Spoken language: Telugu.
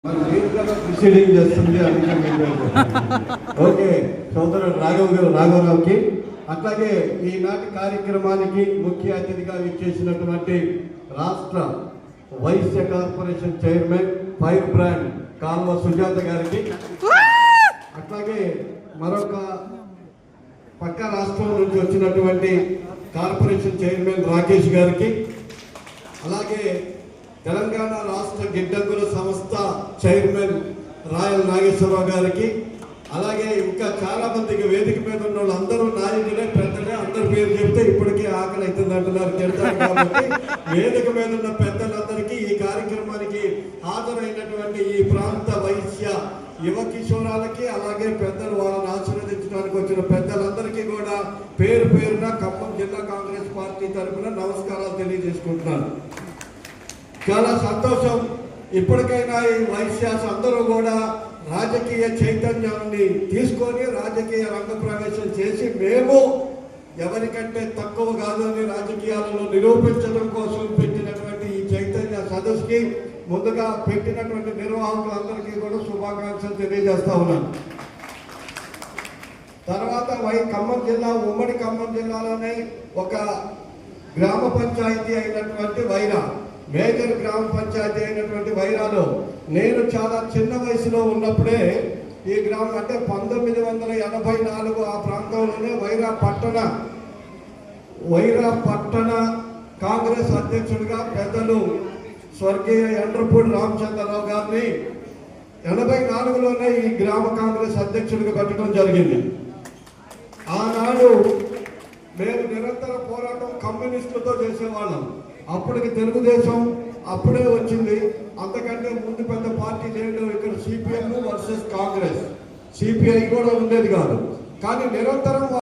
ప్రొసీడింగ్ చేస్తుంది ఓకే సోదరుడు రాఘవరావుకి అట్లాగే ఈనాటి కార్యక్రమానికి ముఖ్య అతిథిగా ఇచ్చేసినటువంటి రాష్ట్ర Vysya corporation chairman firebrand Kalva Sujatha గారికి అట్లాగే మరొక పక్క రాష్ట్రం నుంచి వచ్చినటువంటి కార్పొరేషన్ చైర్మన్ రాకేష్ గారికి అలాగే తెలంగాణ రాష్ట్ర గిడ్డంగుల సంస్థ చైర్మన్ రాయల్ నాగేశ్వరరావు గారికి అలాగే ఇంకా చాలా మందికి వేదిక మీద ఉన్న వాళ్ళందరూ నాయకులే పెద్దలే అందరి పేరు చెప్తే ఇప్పటికీ ఆకలి అవుతుంది అంటున్నారు చెప్తారు కాబట్టి వేదిక మీద ఉన్న పెద్దలందరికీ ఈ కార్యక్రమానికి హాజరైనటువంటి ఈ ప్రాంత వైశ్య యువ కిషోరాలకి అలాగే పెద్దలు వాళ్ళని ఆశీర్వదించడానికి వచ్చిన పెద్దలందరికీ కూడా పేరు పేరున ఖమ్మం జిల్లా కాంగ్రెస్ పార్టీ తరఫున నమస్కారాలు తెలియజేసుకుంటున్నాను. చాలా సంతోషం. ఇప్పటికైనా ఈ వైశ్యాస్ అందరూ కూడా రాజకీయ చైతన్యాన్ని తీసుకొని రాజకీయ రంగ ప్రవేశం చేసి మేము ఎవరికంటే తక్కువ కాదు అని రాజకీయాలలో నిరూపించడం కోసం పెట్టినటువంటి ఈ చైతన్య సదస్సుకి ముందుగా పెట్టినటువంటి నిర్వాహకులందరికీ కూడా శుభాకాంక్షలు తెలియజేస్తా ఉన్నాను. తర్వాత ఖమ్మం జిల్లా ఉమ్మడి ఖమ్మం జిల్లాలోనే ఒక గ్రామ పంచాయతీ అయినటువంటి వైరా మేజర్ గ్రామ పంచాయతీ అయినటువంటి వైరాలో నేను చాలా చిన్న వయసులో ఉన్నప్పుడే ఈ గ్రామం అంటే 1984 ఆ ప్రాంతంలోనే వైరా పట్టణ కాంగ్రెస్ అధ్యక్షుడిగా పెద్దలు స్వర్గీయ ఎండ్రపూడి రామచంద్రరావు గారిని 84లోనే ఈ గ్రామ కాంగ్రెస్ అధ్యక్షుడిగా పెట్టడం జరిగింది. ఆనాడు మేము నిరంతర పోరాటం కమ్యూనిస్టులతో చేసేవాళ్ళం. అప్పటికి తెలుగుదేశం అప్పుడే వచ్చింది. అంతకంటే ముందు పెద్ద పార్టీ లేదు. ఇక్కడ సిపిఎం వర్సెస్ కాంగ్రెస్, సిపిఐ కూడా ఉండేది కాదు. కానీ నిరంతరం